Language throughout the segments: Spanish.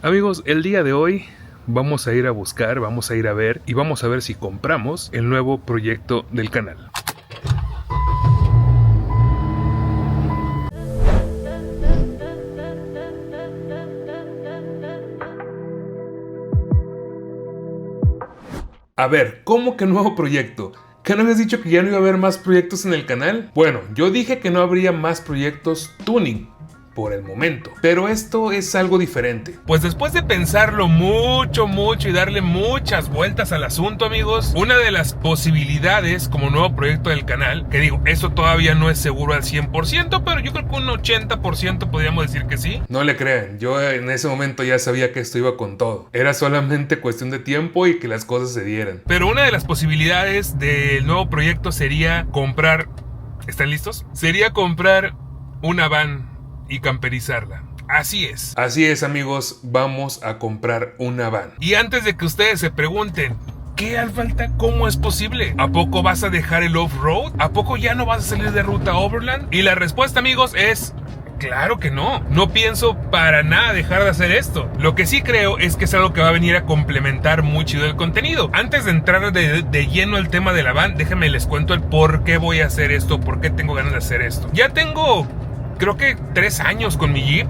Amigos, el día de hoy vamos a ir a buscar, vamos a ir a ver y vamos a ver si compramos el nuevo proyecto del canal. A ver, ¿cómo que nuevo proyecto? ¿Qué no habías dicho que ya no iba a haber más proyectos en el canal? Bueno, yo dije que no habría más proyectos tuning por el momento, pero esto es algo diferente. Pues después de pensarlo mucho y darle muchas vueltas al asunto, amigos, una de las posibilidades como nuevo proyecto del canal, que digo, eso todavía no es seguro al 100%, pero yo creo que un 80% podríamos decir que sí. No le crean, yo en ese momento ya sabía que esto iba con todo. Era solamente cuestión de tiempo y que las cosas se dieran. Pero una de las posibilidades del nuevo proyecto sería comprar... ¿Están listos? Sería comprar una van y camperizarla. Así es, amigos, vamos a comprar una van. Y antes de que ustedes se pregunten, ¿qué falta? ¿Cómo es posible? ¿A poco vas a dejar el off-road? ¿A poco ya no vas a salir de ruta overland? Y la respuesta, amigos, es... claro que no. No pienso para nada dejar de hacer esto. Lo que sí creo es que es algo que va a venir a complementar muy chido el contenido. Antes de entrar de lleno al tema de la van, déjenme les cuento el por qué voy a hacer esto, por qué tengo ganas de hacer esto. Ya tengo... creo que 3 años con mi Jeep.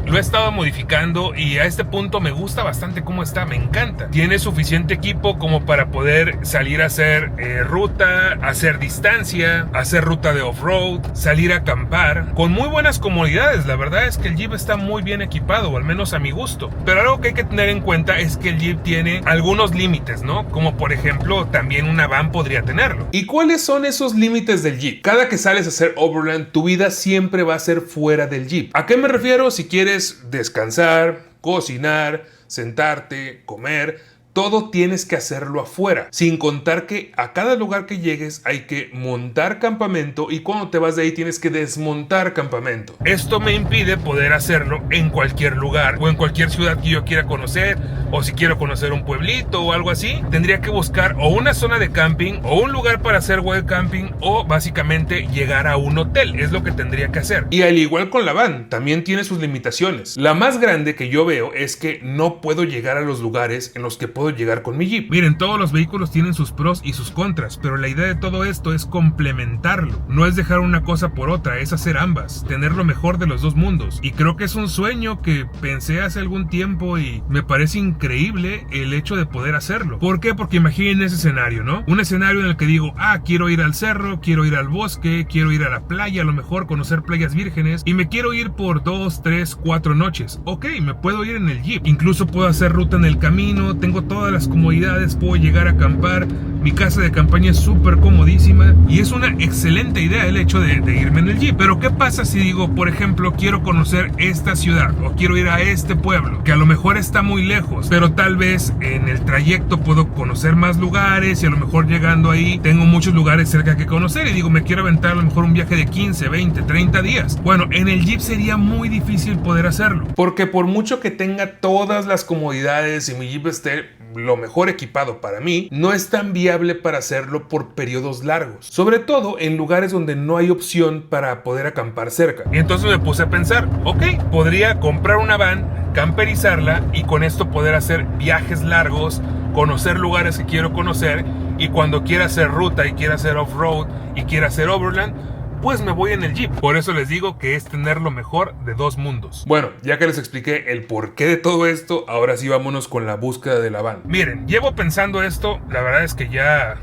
Lo he estado modificando y a este punto me gusta bastante cómo está, me encanta. Tiene suficiente equipo como para poder salir a hacer ruta, hacer distancia, hacer ruta de off-road, salir a acampar, con muy buenas comodidades. La verdad es que el Jeep está muy bien equipado, o al menos a mi gusto. Pero algo que hay que tener en cuenta es que el Jeep tiene algunos límites, ¿no? Como por ejemplo, también una van podría tenerlo. ¿Y cuáles son esos límites del Jeep? Cada que sales a hacer overland, tu vida siempre va a ser fuera del Jeep. ¿A qué me refiero? Si quieres descansar, cocinar, sentarte, comer, todo tienes que hacerlo afuera, sin contar que a cada lugar que llegues hay que montar campamento y cuando te vas de ahí tienes que desmontar campamento. Esto me impide poder hacerlo en cualquier lugar o en cualquier ciudad que yo quiera conocer, o si quiero conocer un pueblito o algo así, tendría que buscar o una zona de camping o un lugar para hacer wild camping o básicamente llegar a un hotel, es lo que tendría que hacer. Y al igual con la van, también tiene sus limitaciones. La más grande que yo veo es que no puedo llegar a los lugares en los que puedo llegar con mi Jeep. Miren, todos los vehículos tienen sus pros y sus contras, pero la idea de todo esto es complementarlo. No es dejar una cosa por otra, es hacer ambas, tener lo mejor de los dos mundos. Y creo que es un sueño que pensé hace algún tiempo y me parece increíble el hecho de poder hacerlo. ¿Por qué? Porque imaginen ese escenario, ¿no? Un escenario en el que digo, quiero ir al cerro, quiero ir al bosque, quiero ir a la playa, a lo mejor conocer playas vírgenes y me quiero ir por 2, 3, 4 noches. Ok, me puedo ir en el Jeep. Incluso puedo hacer ruta en el camino, tengo todas las comodidades, puedo llegar a acampar. Mi casa de campaña es súper comodísima y es una excelente idea el hecho de irme en el Jeep. Pero ¿qué pasa si digo, por ejemplo, quiero conocer esta ciudad o quiero ir a este pueblo, que a lo mejor está muy lejos, pero tal vez en el trayecto puedo conocer más lugares y a lo mejor llegando ahí tengo muchos lugares cerca que conocer y digo, me quiero aventar a lo mejor un viaje de 15, 20, 30 días? Bueno, en el Jeep sería muy difícil poder hacerlo, porque por mucho que tenga todas las comodidades y mi Jeep esté lo mejor equipado para mí, no es tan viable para hacerlo por periodos largos, sobre todo en lugares donde no hay opción para poder acampar cerca. Y entonces me puse a pensar, ok, podría comprar una van, camperizarla y con esto poder hacer viajes largos, conocer lugares que quiero conocer y cuando quiera hacer ruta y quiera hacer off-road y quiera hacer overland, pues me voy en el Jeep. Por eso les digo que es tener lo mejor de dos mundos. Bueno, ya que les expliqué el porqué de todo esto, ahora sí vámonos con la búsqueda de la van. Miren, llevo pensando esto, la verdad es que ya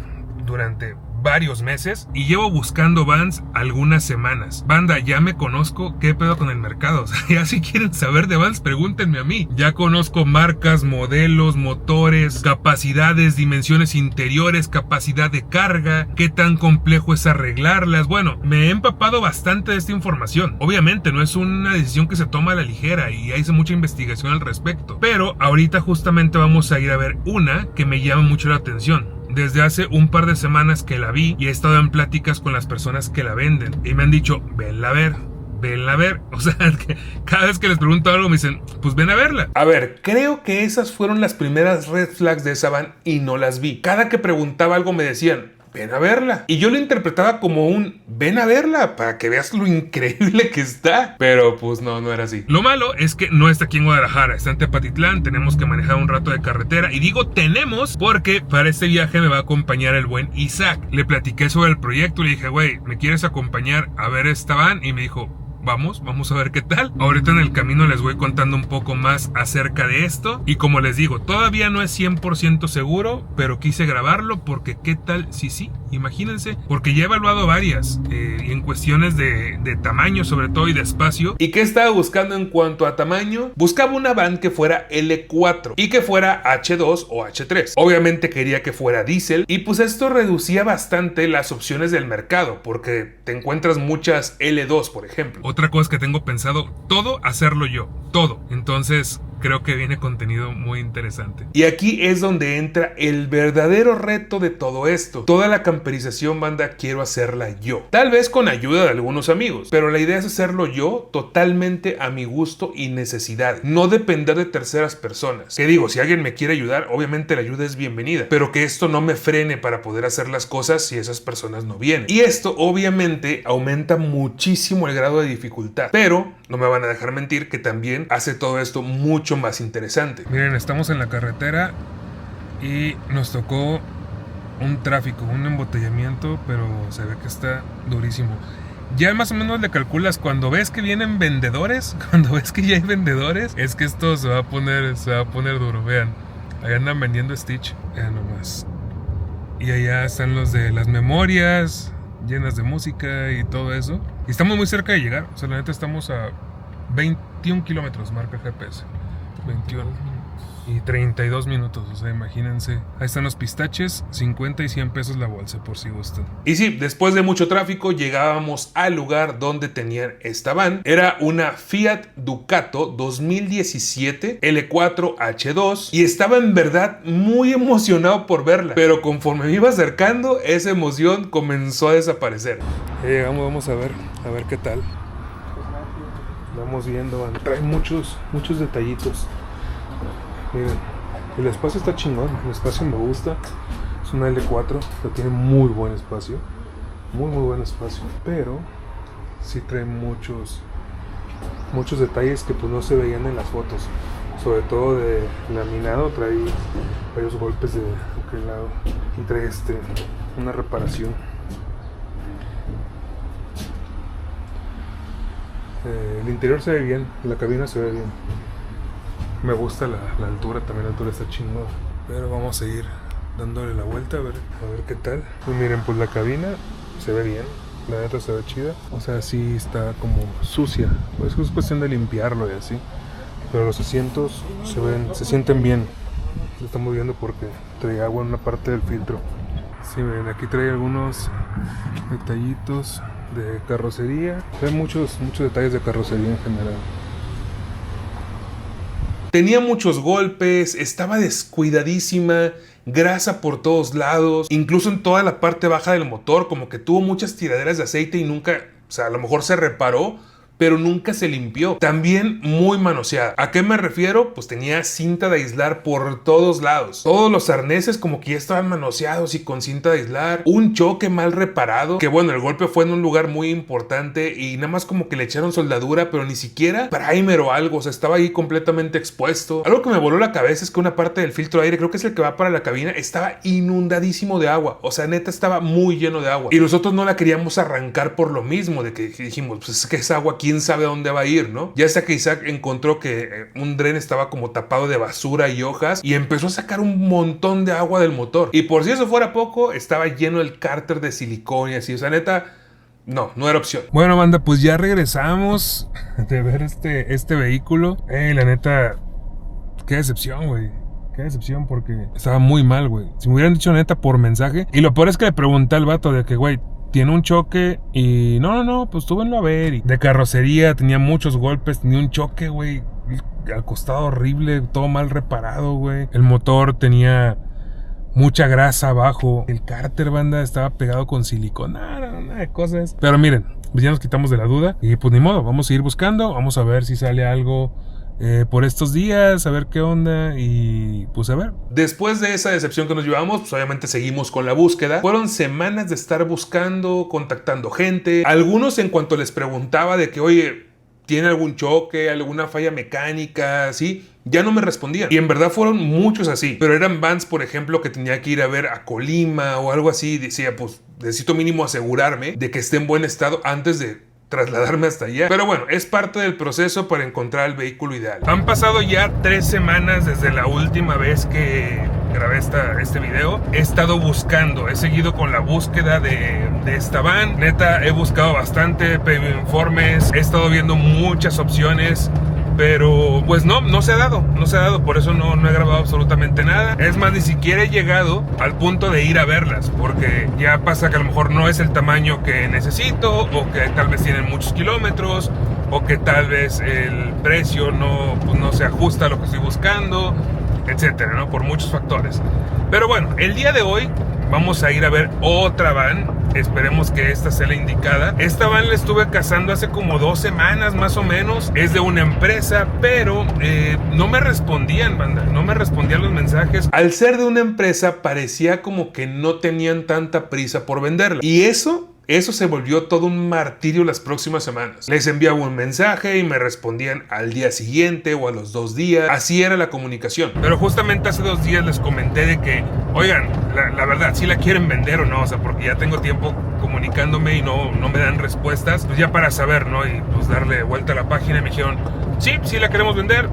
durante varios meses y llevo buscando vans algunas semanas. Banda, ya me conozco qué pedo con el mercado. O sea, ya si quieren saber de vans, pregúntenme a mí. Ya conozco marcas, modelos, motores, capacidades, dimensiones interiores, capacidad de carga, qué tan complejo es arreglarlas. Bueno, me he empapado bastante de esta información. Obviamente no es una decisión que se toma a la ligera y hay mucha investigación al respecto. Pero ahorita justamente vamos a ir a ver una que me llama mucho la atención. Desde hace un par de semanas que la vi y he estado en pláticas con las personas que la venden y me han dicho, venla a ver, venla a ver. O sea, que cada vez que les pregunto algo me dicen, pues ven a verla. A ver, creo que esas fueron las primeras red flags de esa van y no las vi. Cada que preguntaba algo me decían, ven a verla. Y yo lo interpretaba como un, ven a verla para que veas lo increíble que está. Pero pues no era así. Lo malo es que no está aquí en Guadalajara, está en Tepatitlán, tenemos que manejar un rato de carretera. Y digo tenemos porque para este viaje me va a acompañar el buen Isaac. Le platiqué sobre el proyecto, le dije, güey, ¿me quieres acompañar a ver esta van? Y me dijo, vamos a ver qué tal. Ahorita en el camino les voy contando un poco más acerca de esto. Y como les digo, todavía no es 100% seguro, pero quise grabarlo porque qué tal si sí, imagínense. Porque ya he evaluado varias en cuestiones de tamaño sobre todo y de espacio. ¿Y qué estaba buscando en cuanto a tamaño? Buscaba una van que fuera L4 y que fuera H2 o H3. Obviamente quería que fuera diésel y pues esto reducía bastante las opciones del mercado porque te encuentras muchas L2 por ejemplo. Otra cosa que tengo pensado, todo hacerlo yo, todo. Entonces creo que viene contenido muy interesante. Y aquí es donde entra el verdadero reto de todo esto. Toda la camperización, banda, quiero hacerla yo. Tal vez con ayuda de algunos amigos, pero la idea es hacerlo yo totalmente a mi gusto y necesidad. No depender de terceras personas. Que digo, si alguien me quiere ayudar, obviamente la ayuda es bienvenida, pero que esto no me frene para poder hacer las cosas si esas personas no vienen. Y esto obviamente aumenta muchísimo el grado de dificultad, pero no me van a dejar mentir que también hace todo esto mucho más interesante. Miren, estamos en la carretera y nos tocó un tráfico, un embotellamiento, pero se ve que está durísimo. Ya más o menos le calculas cuando ves que vienen vendedores, cuando ves que ya hay vendedores, es que esto se va a poner duro. Vean, ahí andan vendiendo Stitch, vean nomás. Y allá están los de las memorias llenas de música y todo eso. Y estamos muy cerca de llegar. O sea, la neta estamos a 21 kilómetros, marca el GPS. 21 y 32 minutos, o sea, imagínense. Ahí están los pistaches, 50 y 100 pesos la bolsa, por si gustan. Y sí, después de mucho tráfico llegábamos al lugar donde tenían esta van. Era una Fiat Ducato 2017 L4 H2 y estaba en verdad muy emocionado por verla, pero conforme me iba acercando, esa emoción comenzó a desaparecer. Llegamos, vamos a ver qué tal. Vamos viendo, trae muchos detallitos. Miren, el espacio está chingón, el espacio me gusta. Es una L4, pero tiene muy buen espacio. Muy buen espacio. Pero sí trae muchos detalles que pues no se veían en las fotos. Sobre todo de laminado, trae varios golpes de aquel lado. Y trae una reparación. El interior se ve bien, la cabina se ve bien. Me gusta la altura, también la altura está chingona. Pero vamos a seguir dándole la vuelta a ver qué tal. Y miren, pues la cabina se ve bien, la neta se ve chida. O sea, sí está como sucia, pues es cuestión de limpiarlo y así. Pero los asientos se sienten bien. Se están moviendo porque trae agua en una parte del filtro. Sí, miren, aquí trae algunos detallitos de carrocería. Hay muchos detalles de carrocería en general. Tenía muchos golpes, estaba descuidadísima, grasa por todos lados, incluso en toda la parte baja del motor, como que tuvo muchas tiraderas de aceite y nunca, o sea, a lo mejor se reparó, pero nunca se limpió. También muy manoseada. ¿A qué me refiero? Pues tenía cinta de aislar por todos lados. Todos los arneses como que ya estaban manoseados y con cinta de aislar. Un choque mal reparado, que bueno, el golpe fue en un lugar muy importante y nada más como que le echaron soldadura, pero ni siquiera primer o algo. O sea, estaba ahí completamente expuesto. Algo que me voló la cabeza es que una parte del filtro de aire, creo que es el que va para la cabina, estaba inundadísimo de agua. O sea, neta estaba muy lleno de agua. Y nosotros no la queríamos arrancar por lo mismo, de que dijimos, pues es que esa agua quién sabe a dónde va a ir, ¿no? Ya hasta que Isaac encontró que un dren estaba como tapado de basura y hojas y empezó a sacar un montón de agua del motor. Y por si eso fuera poco, estaba lleno el cárter de silicón y así. O sea, neta, no era opción. Bueno, banda, pues ya regresamos de ver este vehículo. La neta, qué decepción, güey. Qué decepción porque estaba muy mal, güey. Si me hubieran dicho neta por mensaje. Y lo peor es que le pregunté al vato de que, güey, tiene un choque y no, pues tú venlo a ver. Y de carrocería, tenía muchos golpes, tenía un choque, güey, al costado horrible, todo mal reparado, güey. El motor tenía mucha grasa abajo. El cárter, banda, estaba pegado con silicona, nada de cosas. Pero miren, pues ya nos quitamos de la duda y pues ni modo, vamos a ir buscando, vamos a ver si sale algo por estos días, a ver qué onda y pues a ver. Después de esa decepción que nos llevamos, pues obviamente seguimos con la búsqueda. Fueron semanas de estar buscando, contactando gente. Algunos en cuanto les preguntaba de que, oye, ¿tiene algún choque, alguna falla mecánica? ¿Sí? Ya no me respondían. Y en verdad fueron muchos así. Pero eran vans, por ejemplo, que tenía que ir a ver a Colima o algo así. Decía, pues necesito mínimo asegurarme de que esté en buen estado antes de trasladarme hasta allá. Pero bueno, es parte del proceso para encontrar el vehículo ideal. Han pasado ya 3 semanas desde la última vez que grabé este video. He estado buscando, he seguido con la búsqueda de esta van. Neta, he buscado bastante, pedido informes, he estado viendo muchas opciones, pero pues no se ha dado, por eso no he grabado absolutamente nada. Es más, ni siquiera he llegado al punto de ir a verlas, porque ya pasa que a lo mejor no es el tamaño que necesito, o que tal vez tienen muchos kilómetros, o que tal vez el precio no se ajusta a lo que estoy buscando, etcétera, ¿no? Por muchos factores. Pero bueno, el día de hoy vamos a ir a ver otra van. Esperemos que esta sea la indicada. Esta van la estuve cazando hace como 2 semanas más o menos. Es de una empresa, pero no me respondían, banda. No me respondían los mensajes. Al ser de una empresa, parecía como que no tenían tanta prisa por venderla. Y eso se volvió todo un martirio las próximas semanas. Les enviaba un mensaje y me respondían al día siguiente o a los 2 días. Así era la comunicación. Pero justamente hace 2 días les comenté de que, oigan, la verdad, si la quieren vender o no, o sea, porque ya tengo tiempo comunicándome y no me dan respuestas, pues ya para saber, ¿no? Y pues darle vuelta a la página y me dijeron, sí la queremos vender,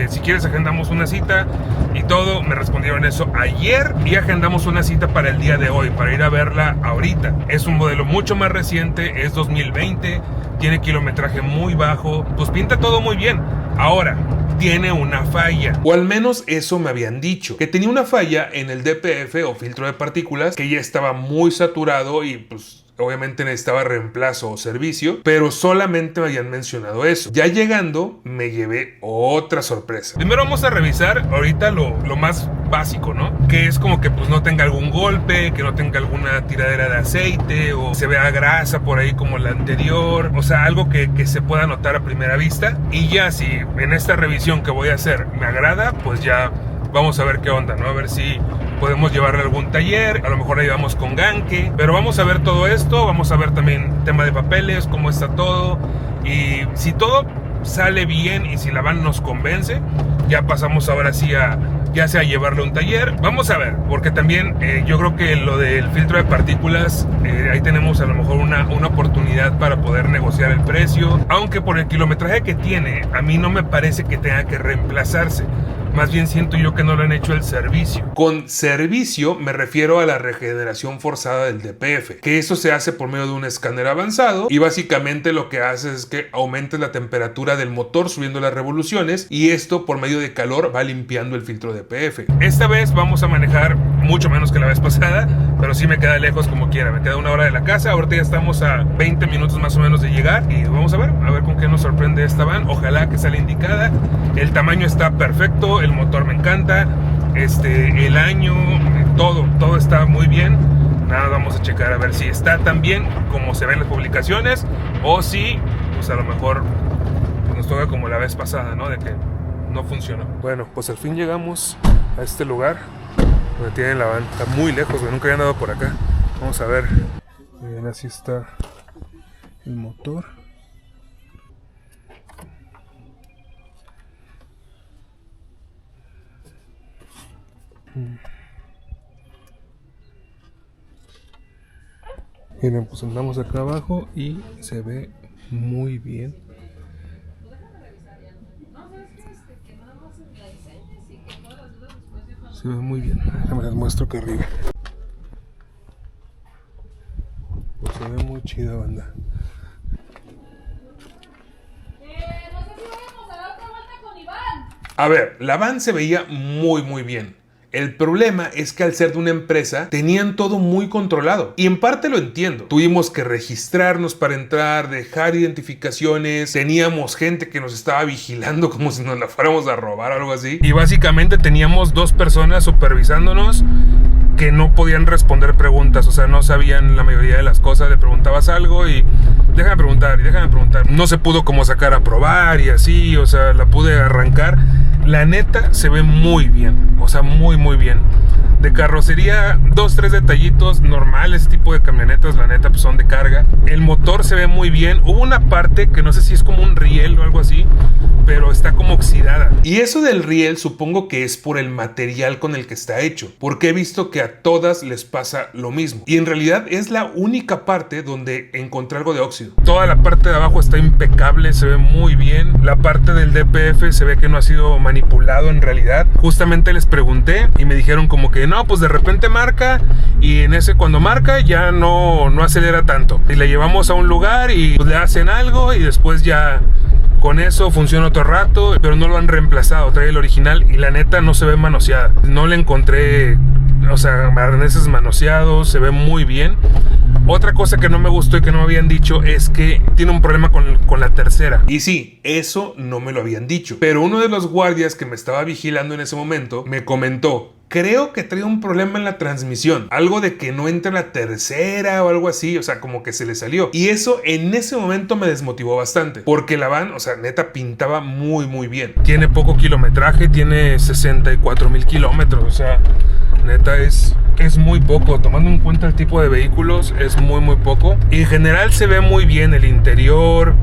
si quieres agendamos una cita y todo. Me respondieron eso ayer y agendamos una cita para el día de hoy, para ir a verla ahorita. Es un modelo mucho más reciente, es 2020, tiene kilometraje muy bajo, pues pinta todo muy bien. Ahora, tiene una falla, o al menos eso me habían dicho, que tenía una falla en el DPF o filtro de partículas, que ya estaba muy saturado y pues obviamente necesitaba reemplazo o servicio, pero solamente me habían mencionado eso. Ya llegando, me llevé otra sorpresa. Primero vamos a revisar ahorita lo más básico, ¿no? Que es como que pues no tenga algún golpe, que no tenga alguna tiradera de aceite o se vea grasa por ahí como la anterior. O sea, algo que se pueda notar a primera vista. Y ya si en esta revisión que voy a hacer me agrada, pues ya vamos a ver qué onda, ¿no? A ver si podemos llevarle a algún taller, a lo mejor ahí vamos con Ganke, pero vamos a ver todo esto, vamos a ver también tema de papeles, cómo está todo, y si todo sale bien y si la van nos convence, ya pasamos ahora sí ya sea llevarle a un taller. Vamos a ver, porque también yo creo que lo del filtro de partículas, ahí tenemos a lo mejor una oportunidad para poder negociar el precio, aunque por el kilometraje que tiene, a mí no me parece que tenga que reemplazarse. Más bien siento yo que no le han hecho el servicio. Con servicio me refiero a la regeneración forzada del DPF, que eso se hace por medio de un escáner avanzado y básicamente lo que hace es que aumentes la temperatura del motor subiendo las revoluciones y esto por medio de calor va limpiando el filtro DPF. Esta vez vamos a manejar mucho menos que la vez pasada, pero sí me queda lejos como quiera. Me queda 1 hora de la casa, ahorita ya estamos a 20 minutos más o menos de llegar y vamos a ver con qué nos sorprende esta van. Ojalá que sea la indicada. El tamaño está perfecto. El motor me encanta, el año, todo está muy bien. Nada, vamos a checar a ver si está tan bien como se ven las publicaciones o si, pues a lo mejor nos toca como la vez pasada, ¿no? De que no funcionó. Bueno, pues al fin llegamos a este lugar donde tienen la van. Está muy lejos, nunca había andado por acá. Vamos a ver. Miren, así está el motor. Miren, pues andamos acá abajo y se ve muy bien. Se ve muy bien. Déjame les muestro acá arriba. Pues se ve muy chida, banda. A ver, la van se veía muy bien. El problema es que al ser de una empresa tenían todo muy controlado y en parte lo entiendo. Tuvimos que registrarnos para entrar, dejar identificaciones, teníamos gente que nos estaba vigilando como si nos la fuéramos a robar o algo así. Y básicamente teníamos 2 personas supervisándonos que no podían responder preguntas, o sea, no sabían la mayoría de las cosas. Le preguntabas algo y déjame preguntar. No se pudo como sacar a probar y así, o sea, la pude arrancar. La neta se ve muy bien, o sea, muy bien. De carrocería, 2-3 detallitos normales, ese tipo de camionetas, la neta, pues son de carga. El motor se ve muy bien. Hubo una parte que no sé si es como un riel o algo así, pero está como oxidada. Y eso del riel supongo que es por el material con el que está hecho, porque he visto que a todas les pasa lo mismo. Y en realidad es la única parte donde encontré algo de óxido. Toda la parte de abajo está impecable, se ve muy bien. La parte del DPF se ve que no ha sido manipulado en realidad. Justamente les pregunté y me dijeron como que no, pues de repente marca y en ese cuando marca ya no acelera tanto. Y la llevamos a un lugar y pues le hacen algo y después ya con eso funciona otro rato, pero no lo han reemplazado. Trae el original y la neta no se ve manoseada. No le encontré, o sea, arneses manoseados, se ve muy bien. Otra cosa que no me gustó y que no me habían dicho es que tiene un problema con la tercera. Y sí, eso no me lo habían dicho. Pero uno de los guardias que me estaba vigilando en ese momento me comentó: creo que trae un problema en la transmisión. Algo de que no entra la tercera o algo así. O sea, como que se le salió. Y eso en ese momento me desmotivó bastante. Porque la van, o sea, neta pintaba muy bien. Tiene poco kilometraje. Tiene 64,000 kilómetros. O sea, neta es muy poco. Tomando en cuenta el tipo de vehículos, es muy poco. Y en general se ve muy bien el interior.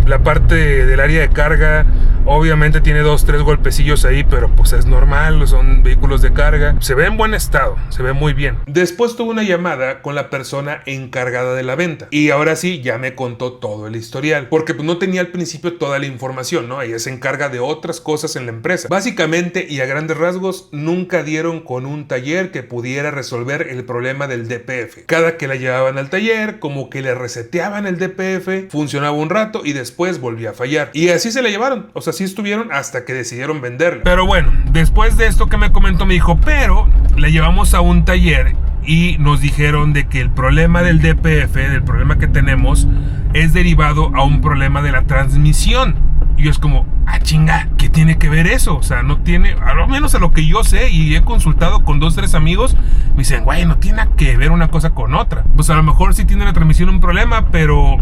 La parte del área de carga, obviamente tiene 2-3 golpecillos ahí, pero pues es normal, son vehículos de carga. Se ve en buen estado, se ve muy bien. Después tuve una llamada con la persona encargada de la venta y ahora sí ya me contó todo el historial, porque pues no tenía al principio toda la información, ¿no? Ella se encarga de otras cosas en la empresa. Básicamente y a grandes rasgos, nunca dieron con un taller que pudiera resolver el problema del DPF. Cada que la llevaban al taller, como que le reseteaban el DPF, funcionaba un rato y después volvía a fallar. Y así se la llevaron, o sea, así estuvieron hasta que decidieron venderla. Pero bueno, después de esto que me comentó, me dijo, pero la llevamos a un taller y nos dijeron de que el problema del DPF, del problema que tenemos, es derivado a un problema de la transmisión. Y yo es como, chinga, ¿qué tiene que ver eso? O sea, no tiene, a lo menos a lo que yo sé y he consultado con 2-3 amigos, me dicen, güey, no tiene que ver una cosa con otra. Pues a lo mejor sí tiene la transmisión un problema, pero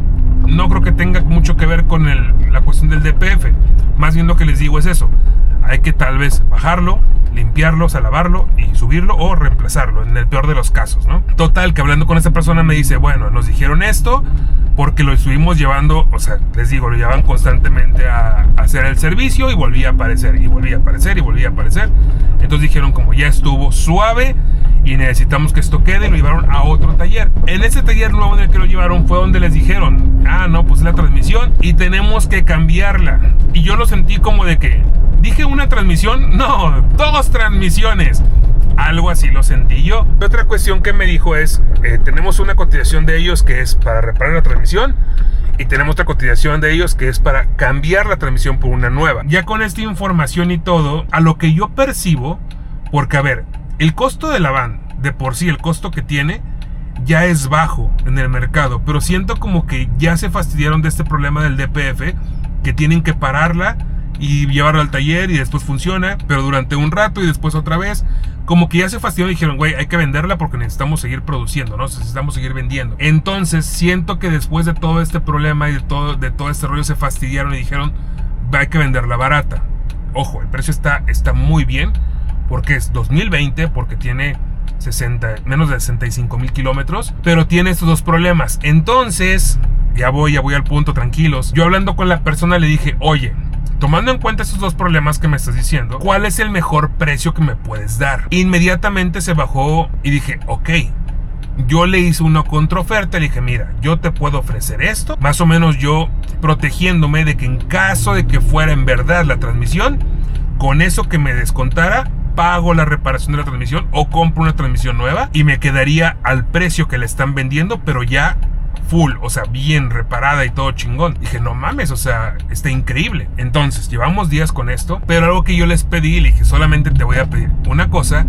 no creo que tenga mucho que ver con la cuestión del DPF. Más bien lo que les digo es eso. Hay que tal vez bajarlo, limpiarlo, o sea, lavarlo y subirlo o reemplazarlo, en el peor de los casos, ¿no? Total, que hablando con esa persona me dice, bueno, nos dijeron esto porque lo estuvimos llevando, o sea, les digo, lo llevaban constantemente a hacer el servicio y volvía a aparecer, y volvía a aparecer, y volvía a aparecer. Entonces dijeron como ya estuvo suave y necesitamos que esto quede, y lo llevaron a otro taller. En ese taller nuevo en el que lo llevaron fue donde les dijeron, no, pues es la transmisión y tenemos que cambiarla. Y yo lo sentí como de que, ¿dije una transmisión? No, 2 transmisiones. Algo así lo sentí yo. Otra cuestión que me dijo es, tenemos una cotización de ellos que es para reparar la transmisión y tenemos otra cotización de ellos que es para cambiar la transmisión por una nueva. Ya con esta información y todo, a lo que yo percibo, porque a ver, el costo de la van, de por sí el costo que tiene, ya es bajo en el mercado, pero siento como que ya se fastidiaron de este problema del DPF, que tienen que pararla y llevarla al taller y después funciona, pero durante un rato y después otra vez, como que ya se fastidiaron y dijeron, güey, hay que venderla porque necesitamos seguir produciendo, ¿no? Necesitamos seguir vendiendo. Entonces siento que después de todo este problema y de todo este rollo se fastidiaron y dijeron, hay que venderla barata. Ojo, el precio está muy bien porque es 2020, porque tiene menos de 65,000 kilómetros, pero tiene estos 2 problemas. Entonces, ya voy al punto, tranquilos. Yo hablando con la persona le dije, oye, tomando en cuenta esos 2 problemas que me estás diciendo, ¿cuál es el mejor precio que me puedes dar? Inmediatamente se bajó y dije, ok. Yo le hice una contraoferta, le dije, mira, yo te puedo ofrecer esto, más o menos yo protegiéndome de que en caso de que fuera en verdad la transmisión, con eso que me descontara, pago la reparación de la transmisión o compro una transmisión nueva y me quedaría al precio que le están vendiendo, pero ya full, o sea, bien reparada y todo chingón. Dije, no mames, o sea, está increíble. Entonces, llevamos días con esto, pero algo que yo les pedí, le dije, solamente te voy a pedir una cosa,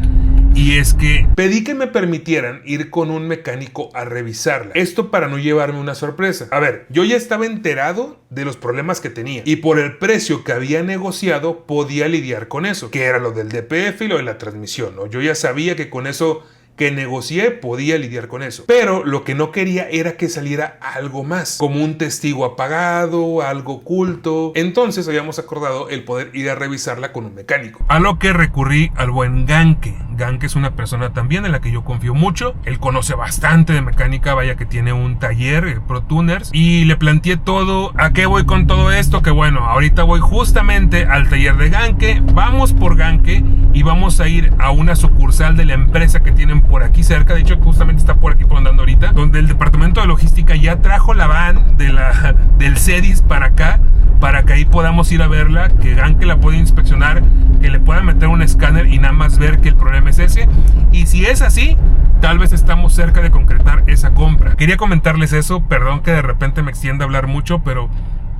y es que pedí que me permitieran ir con un mecánico a revisarla. Esto para no llevarme una sorpresa. A ver, yo ya estaba enterado de los problemas que tenía y por el precio que había negociado podía lidiar con eso, que era lo del DPF y lo de la transmisión, ¿no? Yo ya sabía que con eso que negocié podía lidiar con eso. Pero lo que no quería era que saliera algo más, como un testigo apagado, algo oculto. Entonces habíamos acordado el poder ir a revisarla con un mecánico. A lo que recurrí al buen Ganke. Ganke es una persona también en la que yo confío mucho. Él conoce bastante de mecánica, vaya que tiene un taller, Pro Tuners, y le planteé todo. ¿A qué voy con todo esto? Que bueno, ahorita voy justamente al taller de Ganke. Vamos por Ganke y vamos a ir a una sucursal de la empresa que tienen por aquí cerca. De hecho, justamente está por aquí por donde ando ahorita, donde el departamento de logística ya trajo la van del CEDIS para acá, para que ahí podamos ir a verla, que Ganke la pueda inspeccionar, que le pueda meter un escáner y nada más ver que el problema es ese. Y si es así, tal vez estamos cerca de concretar esa compra. Quería comentarles eso, perdón que de repente me extienda a hablar mucho, pero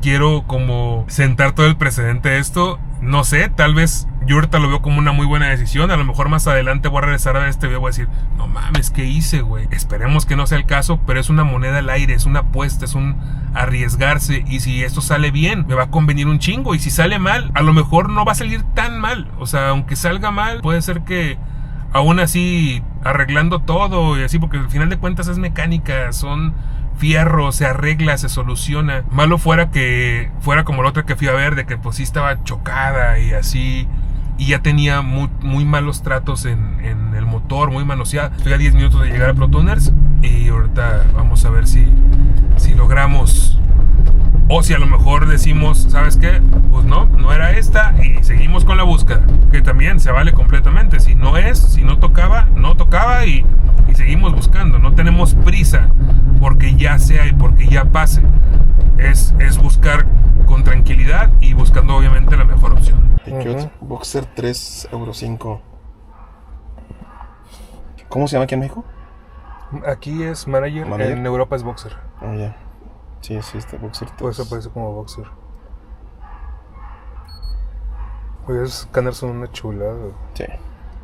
quiero como sentar todo el precedente de esto. No sé, tal vez yo ahorita lo veo como una muy buena decisión. A lo mejor más adelante voy a regresar a ver este video y voy a decir, no mames, ¿qué hice, güey? Esperemos que no sea el caso, pero es una moneda al aire, es una apuesta, es un arriesgarse. Y si esto sale bien, me va a convenir un chingo. Y si sale mal, a lo mejor no va a salir tan mal. O sea, aunque salga mal, puede ser que aún así arreglando todo y así, porque al final de cuentas es mecánica, son fierro, se arregla, se soluciona. Malo fuera que fuera como la otra que fui a ver, de que pues sí estaba chocada y así, y ya tenía muy malos tratos en el motor, muy manoseada. Estoy a 10 minutos de llegar a Pro Tuners y ahorita vamos a ver si logramos, o si a lo mejor decimos, ¿sabes qué? Pues no era esta y seguimos con la búsqueda, que también se vale completamente. Si no es, si no tocaba, no tocaba y seguimos buscando. No tenemos prisa porque ya sea y porque ya pase. Es buscar con tranquilidad y buscando obviamente la mejor opción. Boxer 3,5 €. ¿Cómo se llama aquí en México? Aquí es Manager. En Europa es Boxer. Ah, ya. Sí, este Boxer 3. Pues aparece como Boxer. Oye, esos escáneres son una chulada. Sí.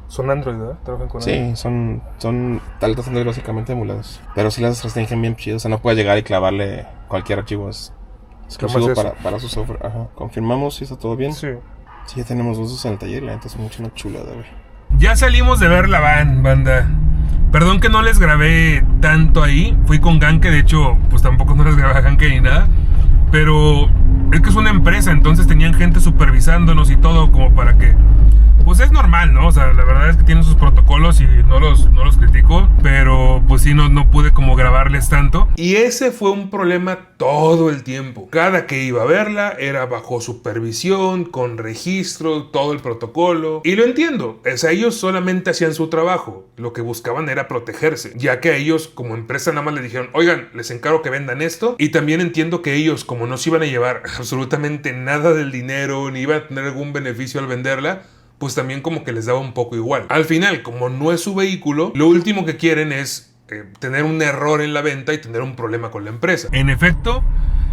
Son Android, ¿verdad? ¿Trabajan con Android? Sí, son tabletas Android básicamente emuladas. Pero sí las restringen bien chidas. O sea, no puedes llegar y clavarle cualquier archivo. Es exclusivo para su software. Ajá. Confirmamos si está todo bien. Sí. Sí, ya tenemos dos en el taller. La neta es mucho una chulada, güey. Ya salimos de ver la van, banda. Perdón que no les grabé tanto ahí. Fui con Ganke, de hecho, pues tampoco no les grabé a Ganke ni nada. Pero es que es una empresa, entonces tenían gente supervisándonos y todo, como para que... Pues es normal, ¿no? O sea, la verdad es que tienen sus protocolos y no los critico, pero pues sí, no pude como grabarles tanto. Y ese fue un problema todo el tiempo. Cada que iba a verla era bajo supervisión, con registro, todo el protocolo. Y lo entiendo, o sea, ellos solamente hacían su trabajo. Lo que buscaban era protegerse, ya que a ellos como empresa nada más les dijeron, oigan, les encargo que vendan esto. Y también entiendo que ellos, como no se iban a llevar absolutamente nada del dinero, ni iban a tener algún beneficio al venderla, pues también como que les daba un poco igual. Al final, como no es su vehículo, lo último que quieren es tener un error en la venta y tener un problema con la empresa. En efecto,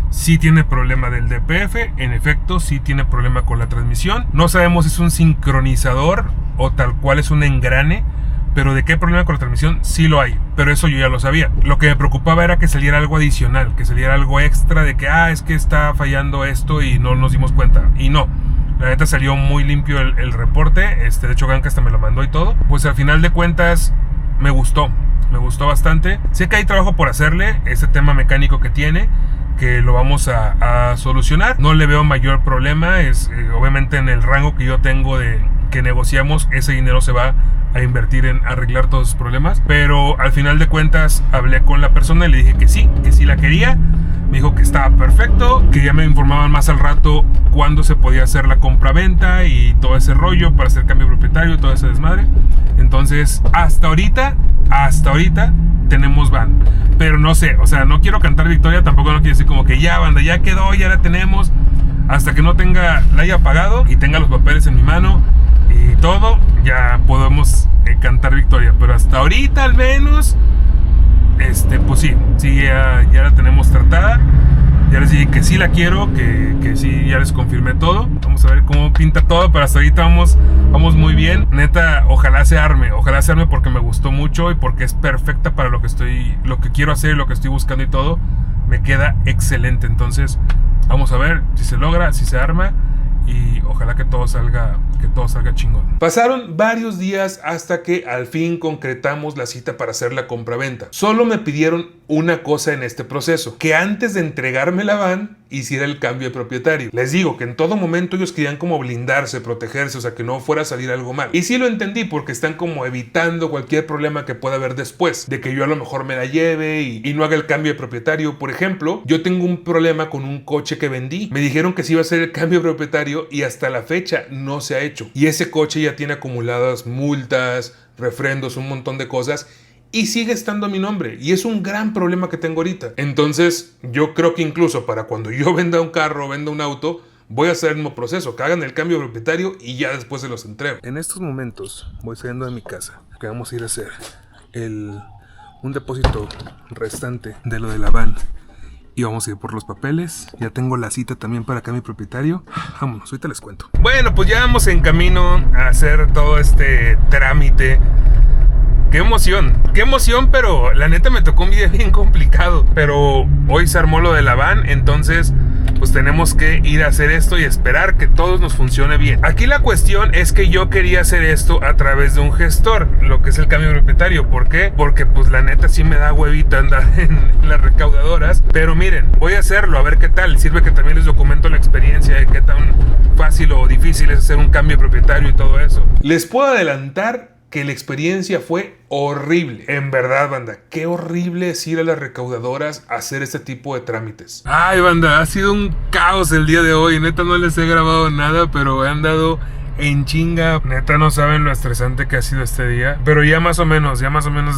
sí tiene problema del DPF, en efecto, sí tiene problema con la transmisión. No sabemos si es un sincronizador o tal cual es un engrane, pero de qué problema con la transmisión sí lo hay, pero eso yo ya lo sabía. Lo que me preocupaba era que saliera algo adicional, que saliera algo extra de que, es que está fallando esto y no nos dimos cuenta, y no. La neta salió muy limpio el reporte. De hecho Ganke hasta me lo mandó y todo. Pues al final de cuentas me gustó bastante. Sé que hay trabajo por hacerle, ese tema mecánico que tiene, que lo vamos a solucionar. No le veo mayor problema. Es obviamente en el rango que yo tengo de que negociamos, ese dinero se va a invertir en arreglar todos sus problemas. Pero al final de cuentas hablé con la persona y le dije que sí la quería. Me dijo que estaba perfecto, que ya me informaban más al rato cuándo se podía hacer la compra-venta y todo ese rollo para hacer cambio propietario, todo ese desmadre. Entonces, hasta ahorita tenemos van. Pero no sé, o sea, no quiero cantar victoria, tampoco no quiero decir como que ya, banda, ya quedó, ya la tenemos. Hasta que no la haya pagado y tenga los papeles en mi mano y todo, ya podemos cantar victoria. Pero hasta ahorita al menos... pues sí, ya la tenemos tratada. Ya les dije que sí la quiero, que sí, ya les confirmé todo. Vamos a ver cómo pinta todo, pero hasta ahorita vamos muy bien. Neta, ojalá se arme porque me gustó mucho y porque es perfecta para lo que quiero hacer y lo que estoy buscando y todo. Me queda excelente, entonces vamos a ver si se logra, si se arma y ojalá que todo salga que todo salga chingón. Pasaron varios días hasta que al fin concretamos la cita para hacer la compraventa. Solo me pidieron una cosa en este proceso, que antes de entregarme la van hiciera el cambio de propietario. Les digo que en todo momento ellos querían como blindarse, protegerse, o sea, que no fuera a salir algo mal. Y sí lo entendí, porque están como evitando cualquier problema que pueda haber después, de que yo a lo mejor me la lleve y no haga el cambio de propietario. Por ejemplo, yo tengo un problema con un coche que vendí. Me dijeron que sí iba a hacer el cambio de propietario y hasta la fecha no se ha hecho. Y ese coche ya tiene acumuladas multas, refrendos, un montón de cosas, y sigue estando a mi nombre, y es un gran problema que tengo ahorita. Entonces yo creo que incluso para cuando yo venda un carro o venda un auto, voy a hacer el mismo proceso, que hagan el cambio de propietario y ya después se los entrego. En estos momentos voy saliendo de mi casa, que vamos a ir a hacer un depósito restante de lo de la van, y vamos a ir por los papeles. Ya tengo la cita también para cambio de propietario. Vámonos, ahorita les cuento. Bueno, pues ya vamos en camino a hacer todo este trámite. Qué emoción, pero la neta me tocó un día bien complicado. Pero hoy se armó lo de la van, entonces pues tenemos que ir a hacer esto y esperar que todo nos funcione bien. Aquí la cuestión es que yo quería hacer esto a través de un gestor, lo que es el cambio de propietario. ¿Por qué? Porque pues la neta sí me da huevita andar en las recaudadoras. Pero miren, voy a hacerlo, a ver qué tal. Sirve que también les documento la experiencia de qué tan fácil o difícil es hacer un cambio de propietario y todo eso. Les puedo adelantar que la experiencia fue horrible. En verdad, banda, qué horrible es ir a las recaudadoras a hacer este tipo de trámites. Ay, banda, ha sido un caos el día de hoy. Neta, no les he grabado nada, pero he andado en chinga. Neta, no saben lo estresante que ha sido este día. Pero ya más o menos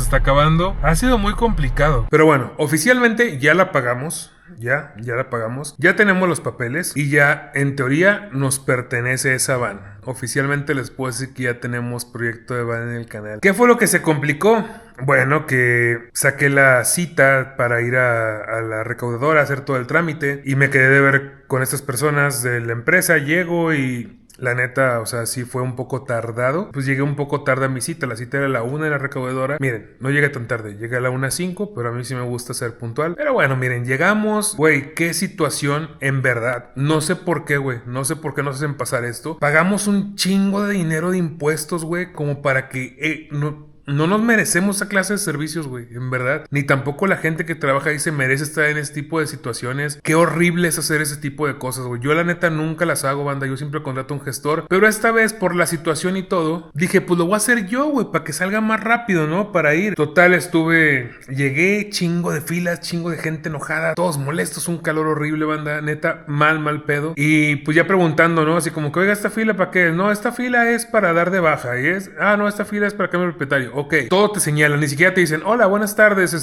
está acabando. Ha sido muy complicado. Pero bueno, oficialmente ya la pagamos. Ya la pagamos. Ya tenemos los papeles y ya en teoría nos pertenece esa van. Oficialmente les puedo decir que ya tenemos proyecto de van en el canal. ¿Qué fue lo que se complicó? Bueno, que saqué la cita para ir a la recaudadora a hacer todo el trámite y me quedé de ver con estas personas de la empresa. Llego y la neta, o sea, sí fue un poco tardado. Pues llegué un poco tarde a mi cita. La cita era a la 1 en la recaudadora. Miren, no llegué tan tarde. Llegué a la 1:05, pero a mí sí me gusta ser puntual. Pero bueno, miren, llegamos. Güey, qué situación, en verdad. No sé por qué, güey. No sé por qué nos hacen pasar esto. Pagamos un chingo de dinero de impuestos, güey, como para que no nos merecemos esa clase de servicios, güey, en verdad. Ni tampoco la gente que trabaja ahí se merece estar en ese tipo de situaciones. Qué horrible es hacer ese tipo de cosas, güey. Yo la neta nunca las hago, banda. Yo siempre contrato un gestor. Pero esta vez, por la situación y todo, dije, pues lo voy a hacer yo, güey, para que salga más rápido, ¿no? Para ir. Total, llegué, chingo de filas, chingo de gente enojada, todos molestos, un calor horrible, banda. Neta, mal pedo. Y pues ya preguntando, ¿no? Así como que, oiga, ¿esta fila para qué? No, esta fila es para dar de baja. Y no, esta fila es para cambio de propietario. Ok, todo te señalan, ni siquiera te dicen, hola, buenas tardes,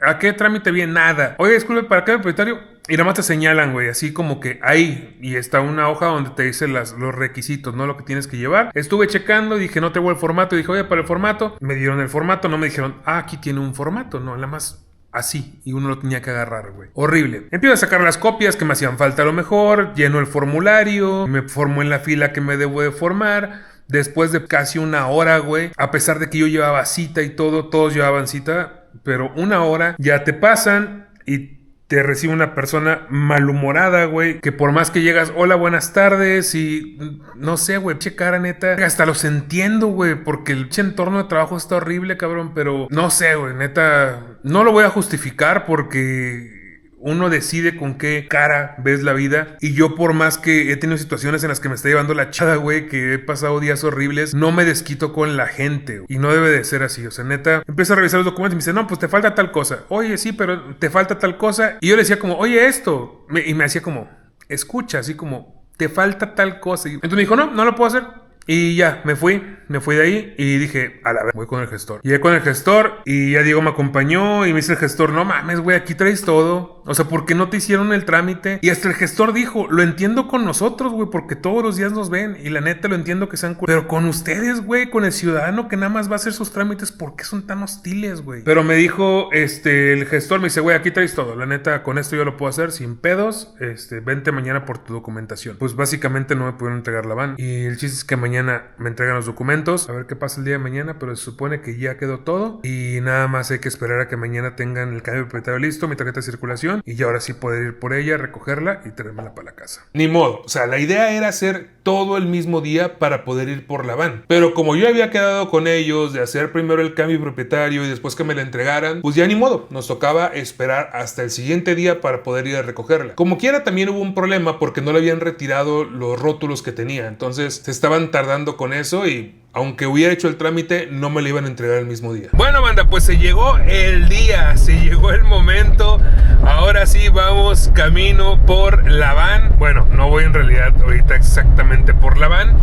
¿a qué trámite viene? Nada. Oye, disculpe, ¿para qué propietario? Y nada más te señalan, güey, así como que ahí, y está una hoja donde te dice los requisitos, ¿no? Lo que tienes que llevar. Estuve checando, dije, no tengo el formato, y dije, oye, para el formato, me dieron el formato, no me dijeron, aquí tiene un formato, no, nada más así, y uno lo tenía que agarrar, güey. Horrible. Empiezo a sacar las copias que me hacían falta a lo mejor, lleno el formulario, me formo en la fila que me debo de formar. Después de casi una hora, güey, a pesar de que yo llevaba cita y todo, todos llevaban cita, pero una hora ya te pasan y te recibe una persona malhumorada, güey, que por más que llegas, hola, buenas tardes, y no sé, güey, che cara, neta, hasta los entiendo, güey, porque el entorno de trabajo está horrible, cabrón, pero no sé, güey, neta, no lo voy a justificar porque uno decide con qué cara ves la vida. Y yo, por más que he tenido situaciones en las que me está llevando la chada, güey, que he pasado días horribles, no me desquito con la gente, güey. Y no debe de ser así. O sea, neta, empiezo a revisar los documentos y me dice, no, pues te falta tal cosa. Oye, sí, pero te falta tal cosa. Y yo le decía como, oye, esto. Y me hacía como, escucha, así como, te falta tal cosa. Y entonces me dijo, no lo puedo hacer. Y ya, me fui de ahí y dije, a la vez, voy con el gestor. Llegué con el gestor y ya Diego me acompañó y me dice el gestor, no mames, güey, aquí traes todo. O sea, ¿por qué no te hicieron el trámite? Y hasta el gestor dijo, lo entiendo con nosotros, güey, porque todos los días nos ven y la neta lo entiendo que sean pero con ustedes, güey, con el ciudadano que nada más va a hacer sus trámites, ¿por qué son tan hostiles, güey? Pero me dijo, el gestor me dice, güey, aquí traes todo. La neta, con esto yo lo puedo hacer sin pedos. Vente mañana por tu documentación. Pues básicamente no me pudieron entregar la van. Y el chiste es que mañana me entregan los documentos. documentos, a ver qué pasa el día de mañana, pero se supone que ya quedó todo y nada más hay que esperar a que mañana tengan el cambio de propietario listo, mi tarjeta de circulación y ya ahora sí poder ir por ella, recogerla y traérmela para la casa. Ni modo, o sea, la idea era hacer todo el mismo día para poder ir por la van, pero como yo había quedado con ellos de hacer primero el cambio de propietario y después que me la entregaran, pues ya ni modo, nos tocaba esperar hasta el siguiente día para poder ir a recogerla. Como quiera también hubo un problema porque no le habían retirado los rótulos que tenía, entonces se estaban tardando con eso y aunque hubiera hecho el trámite, no me lo iban a entregar el mismo día. Bueno, banda, pues se llegó el día, se llegó el momento. Ahora sí vamos camino por la van. Bueno, no voy en realidad ahorita exactamente por la van.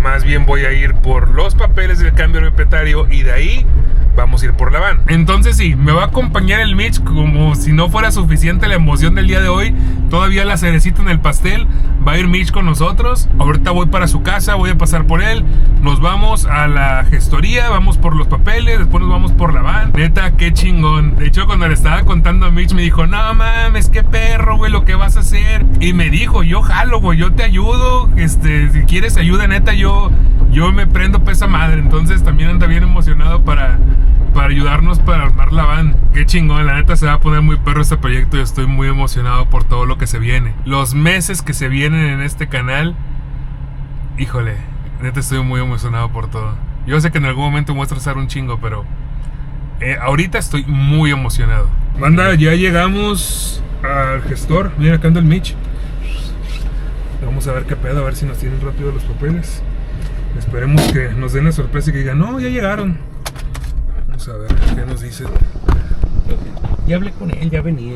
Más bien voy a ir por los papeles del cambio de propietario y de ahí vamos a ir por la van. Entonces sí, me va a acompañar el Mitch como si no fuera suficiente la emoción del día de hoy. Todavía la cerecita en el pastel. Va a ir Mitch con nosotros. Ahorita voy para su casa, voy a pasar por él. Nos vamos a la gestoría, vamos por los papeles, después nos vamos por la van. Neta, qué chingón. De hecho, cuando le estaba contando a Mitch me dijo, no mames, qué perro, güey, lo que vas a hacer. Y me dijo, yo jalo, güey, yo te ayudo. Si quieres ayuda, neta, yo me prendo pesa madre. Entonces también anda bien emocionado para ayudarnos para armar la van. Qué chingón, la neta se va a poner muy perro este proyecto y estoy muy emocionado por todo lo que se viene. Los meses que se vienen en este canal, híjole, neta estoy muy emocionado por todo. Yo sé que en algún momento me voy a estresar un chingo, pero ahorita estoy muy emocionado. Banda, ya llegamos al gestor. Miren, acá anda el Mitch. Vamos a ver qué pedo, a ver si nos tienen rápido los papeles. Esperemos que nos den la sorpresa y que digan, no, ya llegaron. Vamos a ver qué nos dicen. Ya hablé con él, ya venía.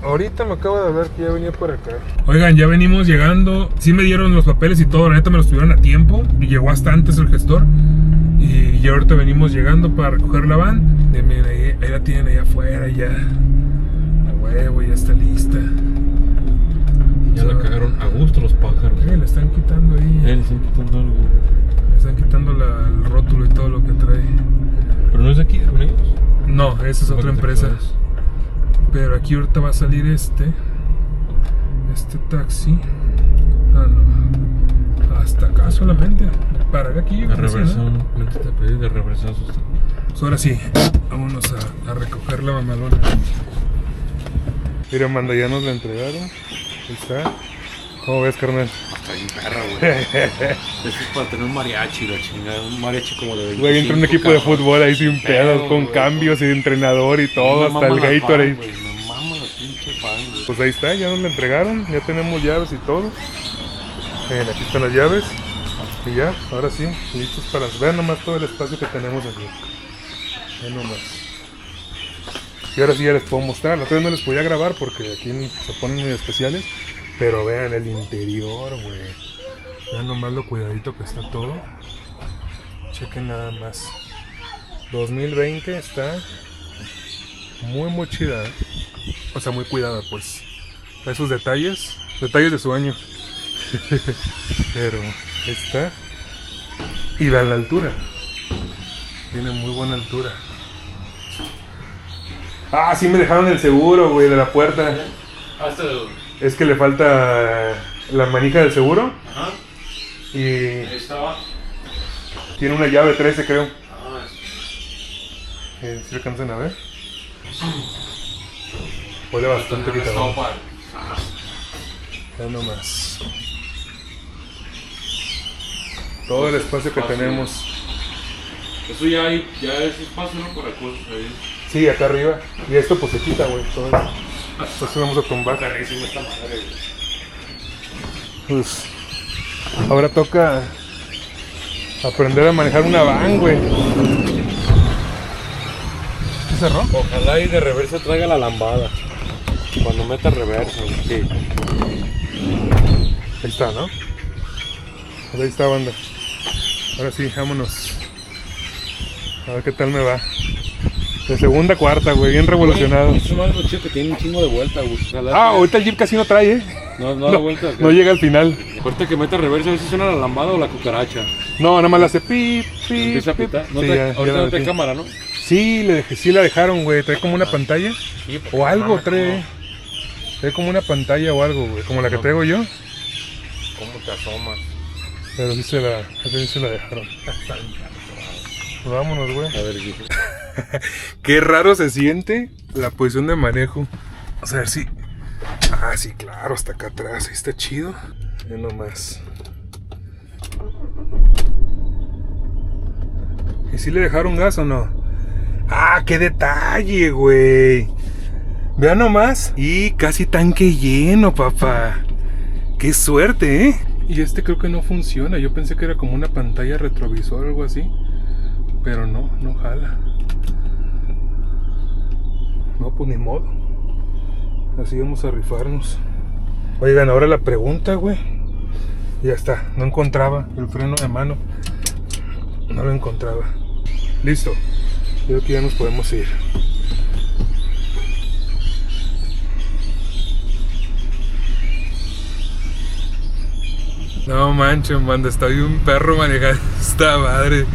Ahorita me acabo de hablar que ya venía por acá. Oigan, ya venimos llegando. Sí me dieron los papeles y todo, la neta me los tuvieron a tiempo. Y llegó hasta antes el gestor. Y ya ahorita venimos llegando para recoger la van. Y miren, ahí la tienen allá afuera ya. A huevo, ya está lista. Ya la cagaron a gusto los pájaros. Le están quitando ahí. Le están quitando algo. Le están quitando el rótulo y todo lo que trae. ¿Pero no es de aquí, con ellos? No, esa es otra empresa. Pero aquí ahorita va a salir este taxi. Ah, no. Hasta acá solamente. Parar aquí. De reversación. De reversación. Pues ahora sí, vámonos a recoger la mamalona. Mira, manda, ya nos la entregaron. Ahí está. ¿Cómo ves, carnal? Está bien perra, güey. Eso es para tener un mariachi, la chingada. Un mariachi como de 25. Güey, entra un equipo de fútbol ahí sin pedos, con cambios y de entrenador y todo, hasta el Gatorade. Me mama la pinche pan, güey. Pues ahí está, ya nos la entregaron, ya tenemos llaves y todo. Miren, aquí están las llaves. Y ya, ahora sí, listos para ver nomás todo el espacio que tenemos aquí. Vean nomás. Y ahora sí ya les puedo mostrar. La otra vez no les podía grabar porque aquí se ponen muy especiales. Pero vean el interior, güey. Vean nomás lo cuidadito que está todo. Chequen nada más. 2020 está muy chida. O sea, muy cuidada, pues. Esos detalles de su año. Pero está. Y vean la altura. Tiene muy buena altura. Ah, sí me dejaron el seguro, güey, de la puerta. Es que le falta la manija del seguro. Ajá. Y Ahí estaba. tiene una llave 13, creo. Ah, ¿Sí alcanzan a ver? Huele bastante quitado. Ya nomás. Todo el espacio que tenemos. Eso ya es espacio, ¿no? Para cosas ahí. Sí, acá arriba. Y esto pues se quita, güey. Entonces vamos a tumbar. Carísimo esta madre, güey. Pues ahora toca aprender a manejar una van, güey. ¿Se cerró? Ojalá y de reversa traiga la lambada. Cuando meta reversa, sí. Ahí está, ¿no? Ahí está, banda. Ahora sí, vámonos. A ver qué tal me va. De segunda a cuarta, güey, bien revolucionado. Es más lo chido que tiene un chingo de vuelta, güey. Ahorita el Jeep casi no trae, ¿eh? No da vuelta. No llega al final. Ahorita que meta reversa, a ver si suena la lambada o la cucaracha. No, nada más la hace pip, pip. Empieza a pip. pitar. No Sí, ahorita no trae cámara, ¿no? Sí, sí la dejaron, güey. Trae como una pantalla. Sí, O algo trae. Trae como una pantalla o algo, güey. Como la que traigo yo. ¿Cómo te asomas? Pero sí se la dejaron. Pues vámonos, güey. A ver, hijo. Qué raro se siente la posición de manejo. Vamos a ver si... Ah, sí, claro, hasta acá atrás. Ahí está chido. Ya nomás. ¿Y si le dejaron gas o no? ¡Ah, qué detalle, güey! Vean nomás. Y casi tanque lleno, papá. ¡Qué suerte, eh! Y este creo que no funciona. Yo pensé que era como una pantalla retrovisor o algo así. Pero no jala. No, pues ni modo. Así vamos a rifarnos. Oigan, ahora la pregunta, güey. Ya está, no encontraba el freno de mano. No lo encontraba. Listo. Creo que ya nos podemos ir. No manches, manda, está bien un perro manejando esta madre.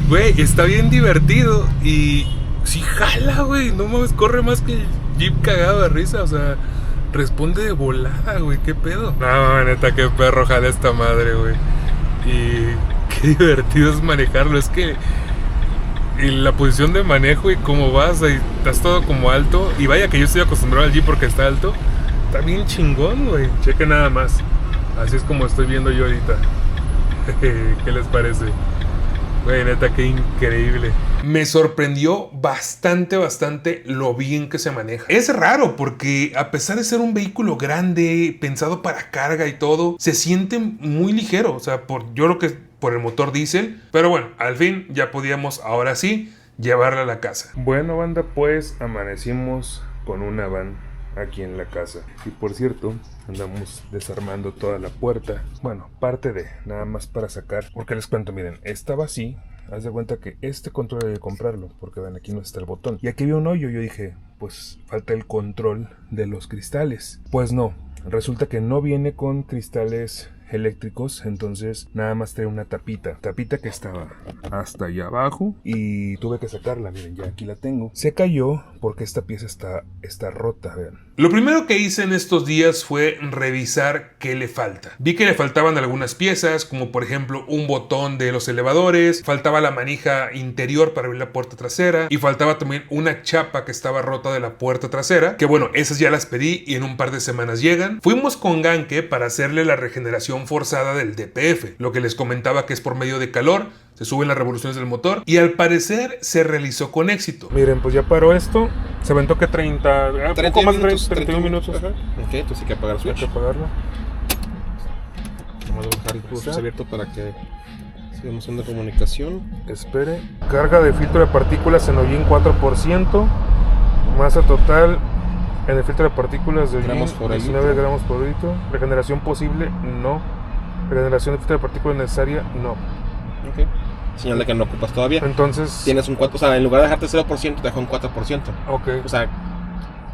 Güey, está bien divertido y sí jala, güey. No mames, corre más que el Jeep cagado de risa, o sea, responde de volada, güey, qué pedo. No, neta, qué perro jala esta madre, güey. Y qué divertido es manejarlo, es que en la posición de manejo y cómo vas, ahí estás todo como alto. Y vaya que yo estoy acostumbrado al Jeep porque está alto. Está bien chingón, güey. Cheque nada más. Así es como estoy viendo yo ahorita. ¿Qué les parece? Güey, neta, qué increíble. Me sorprendió bastante lo bien que se maneja. Es raro porque a pesar de ser un vehículo grande, pensado para carga y todo, se siente muy ligero. O sea, yo creo que por el motor diésel. Pero bueno, al fin ya podíamos, ahora sí, llevarla a la casa. Bueno, banda, pues amanecimos con una van aquí en la casa. Y por cierto, andamos desarmando toda la puerta. Bueno, parte de, nada más para sacar. Porque les cuento, miren, estaba así. Haz de cuenta que este control hay que comprarlo, porque ven, aquí no está el botón. Y aquí había un hoyo, yo dije, pues falta el control de los cristales. Pues no, resulta que no viene con cristales eléctricos, entonces nada más trae una tapita que estaba hasta allá abajo y tuve que sacarla. Miren, ya aquí la tengo. Se cayó porque esta pieza está rota, vean. Lo primero que hice en estos días fue revisar qué le falta. Vi que le faltaban algunas piezas, como por ejemplo un botón de los elevadores, faltaba la manija interior para abrir la puerta trasera y faltaba también una chapa que estaba rota de la puerta trasera, que bueno, esas ya las pedí y en un par de semanas llegan. Fuimos con Ganke para hacerle la regeneración forzada del DPF, lo que les comentaba que es por medio de calor, se suben las revoluciones del motor y al parecer se realizó con éxito. Miren, pues ya paró esto, se aventó que 31 minutos. Ajá. Ok, entonces hay que apagar el switch. Hay que apagarlo. Vamos a dejar el switch abierto para que sigamos haciendo comunicación. Espere. Carga de filtro de partículas en hollín 4%. Masa total en el filtro de partículas de hollín 19 gramos por litro. Regeneración posible, no. Regeneración de filtro de partículas necesaria, no. Ok. Señal de que no ocupas todavía. Entonces tienes un 4%, o sea, en lugar de dejarte 0%, te dejo un 4%. Ok. O sea,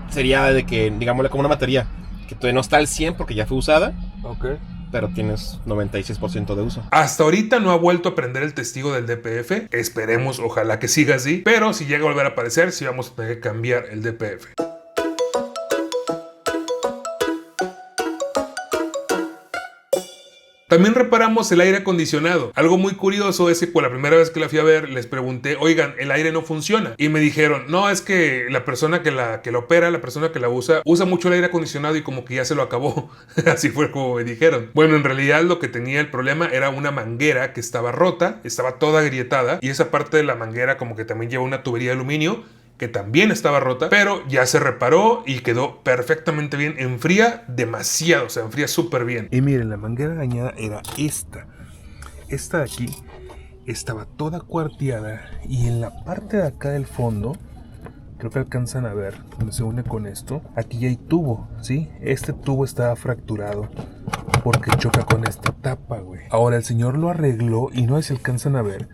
sería de que, digámosle, como una batería que todavía no está al 100 porque ya fue usada. Ok. Pero tienes 96% de uso. Hasta ahorita no ha vuelto a prender el testigo del DPF. Esperemos, ojalá que siga así. Pero si llega a volver a aparecer, sí vamos a tener que cambiar el DPF. También reparamos el aire acondicionado. Algo muy curioso es que por la primera vez que la fui a ver les pregunté, oigan, el aire no funciona. Y me dijeron, no, es que la persona que la opera, la persona que la usa mucho el aire acondicionado y como que ya se lo acabó. Así fue como me dijeron. Bueno, en realidad lo que tenía el problema era una manguera que estaba rota, estaba toda agrietada y esa parte de la manguera como que también lleva una tubería de aluminio que también estaba rota, pero ya se reparó y quedó perfectamente bien. Enfría demasiado, o sea, enfría súper bien. Y miren, la manguera dañada era esta. Esta de aquí estaba toda cuarteada y en la parte de acá del fondo, creo que alcanzan a ver, donde se une con esto, aquí ya hay tubo, ¿sí? Este tubo estaba fracturado porque choca con esta tapa, güey. Ahora el señor lo arregló y no sé si alcanzan a ver,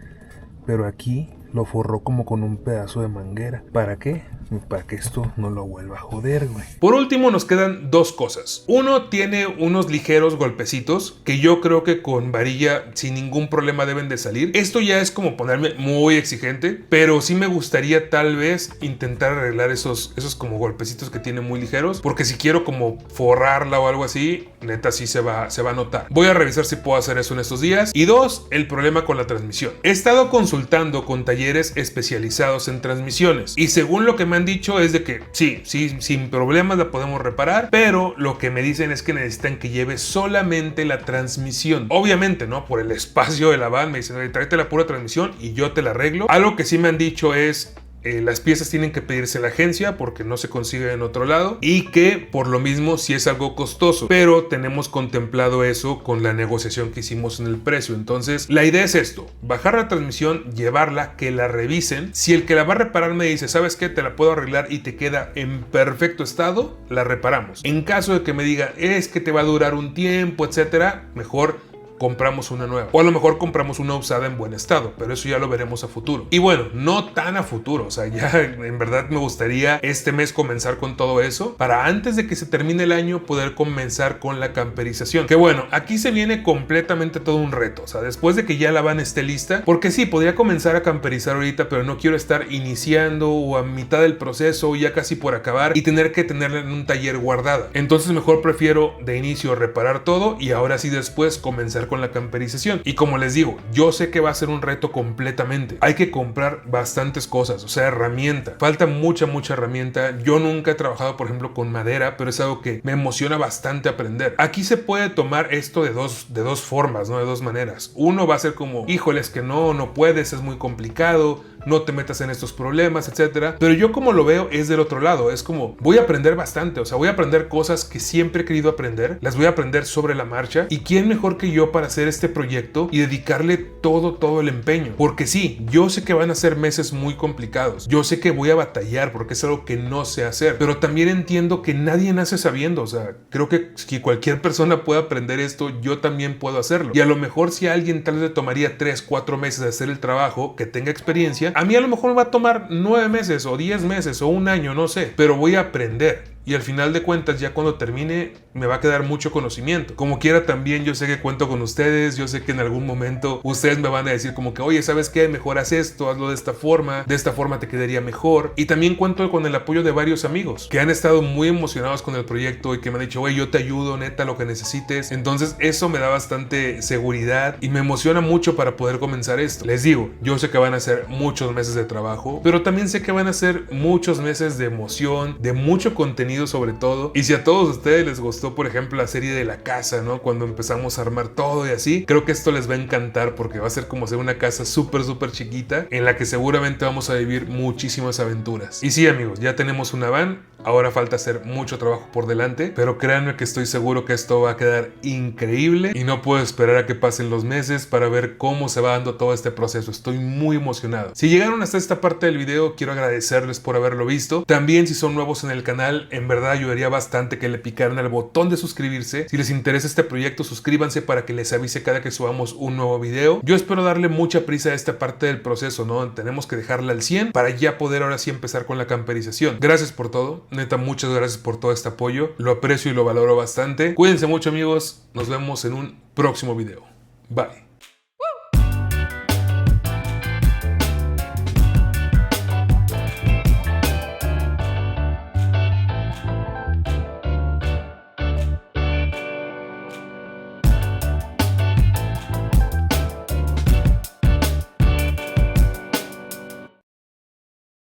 pero aquí lo forró como con un pedazo de manguera. ¿Para qué? Para que esto no lo vuelva a joder, güey. Por último nos quedan dos cosas. Uno, tiene unos ligeros golpecitos que yo creo que con varilla sin ningún problema deben de salir. Esto ya es como ponerme muy exigente, pero sí me gustaría tal vez intentar arreglar esos como golpecitos que tiene muy ligeros, porque si quiero como forrarla o algo así, neta sí se va a notar. Voy a revisar si puedo hacer eso en estos días. Y dos, el problema con la transmisión. He estado consultando con talleres especializados en transmisiones y según lo que me han dicho es de que sí, sin problemas la podemos reparar, pero lo que me dicen es que necesitan que lleve solamente la transmisión. Obviamente, ¿no? Por el espacio de la van me dicen, oye, tráete la pura transmisión y yo te la arreglo. Algo que sí me han dicho es las piezas tienen que pedirse a la agencia porque no se consigue en otro lado y que por lo mismo sí es algo costoso, pero tenemos contemplado eso con la negociación que hicimos en el precio. Entonces la idea es esto: bajar la transmisión, llevarla, que la revisen. Si el que la va a reparar me dice, ¿sabes qué? Te la puedo arreglar y te queda en perfecto estado, la reparamos. En caso de que me diga, es que te va a durar un tiempo, etcétera, mejor compramos una nueva. O a lo mejor compramos una usada en buen estado, pero eso ya lo veremos a futuro. Y bueno, no tan a futuro, o sea, ya en verdad me gustaría este mes comenzar con todo eso para antes de que se termine el año poder comenzar con la camperización. Que bueno, aquí se viene completamente todo un reto, o sea, después de que ya la van esté lista, porque sí, podría comenzar a camperizar ahorita, pero no quiero estar iniciando o a mitad del proceso o ya casi por acabar y tener que tenerla en un taller guardada. Entonces mejor prefiero de inicio reparar todo y ahora sí después comenzar con la camperización. Y como les digo, yo sé que va a ser un reto completamente. Hay que comprar bastantes cosas, o sea, herramienta. Falta mucha herramienta. Yo nunca he trabajado, por ejemplo, con madera, pero es algo que me emociona bastante aprender. Aquí se puede tomar esto de dos formas, ¿no? De dos maneras. Uno va a ser como, híjoles, que no puedes, es muy complicado, no te metas en estos problemas, etcétera. Pero yo como lo veo es del otro lado. Es como, voy a aprender bastante, o sea, voy a aprender cosas que siempre he querido aprender, las voy a aprender sobre la marcha. ¿Y quién mejor que yo para hacer este proyecto y dedicarle todo el empeño? Porque sí, yo sé que van a ser meses muy complicados, yo sé que voy a batallar porque es algo que no sé hacer, pero también entiendo que nadie nace sabiendo. O sea, creo que si cualquier persona puede aprender esto, yo también puedo hacerlo. Y a lo mejor si a alguien tal vez le tomaría 3-4 meses de hacer el trabajo, que tenga experiencia, a mí a lo mejor me va a tomar 9 meses o 10 meses o un año, no sé, pero voy a aprender. Y al final de cuentas, ya cuando termine, me va a quedar mucho conocimiento. Como quiera también, yo sé que cuento con ustedes. Yo sé que en algún momento ustedes me van a decir como que, oye, ¿sabes qué? Mejor haz esto, hazlo de esta forma te quedaría mejor. Y también cuento con el apoyo de varios amigos que han estado muy emocionados con el proyecto y que me han dicho, oye, yo te ayudo, neta, lo que necesites. Entonces eso me da bastante seguridad y me emociona mucho para poder comenzar esto. Les digo, yo sé que van a ser muchos meses de trabajo, pero también sé que van a ser muchos meses de emoción, de mucho contenido sobre todo. Y si a todos ustedes les gustó, por ejemplo, la serie de la casa, ¿no? Cuando empezamos a armar todo y así, creo que esto les va a encantar porque va a ser como ser una casa súper chiquita en la que seguramente vamos a vivir muchísimas aventuras. Y sí, amigos, ya tenemos una van. Ahora falta hacer mucho trabajo por delante, pero créanme que estoy seguro que esto va a quedar increíble y no puedo esperar a que pasen los meses para ver cómo se va dando todo este proceso. Estoy muy emocionado. Si llegaron hasta esta parte del video, quiero agradecerles por haberlo visto. También, si son nuevos en el canal, en verdad ayudaría bastante que le picaran al botón de suscribirse. Si les interesa este proyecto, suscríbanse para que les avise cada que subamos un nuevo video. Yo espero darle mucha prisa a esta parte del proceso, ¿no? Tenemos que dejarla al 100 para ya poder ahora sí empezar con la camperización. Gracias por todo. Neta, muchas gracias por todo este apoyo. Lo aprecio y lo valoro bastante. Cuídense mucho, amigos. Nos vemos en un próximo video. Bye.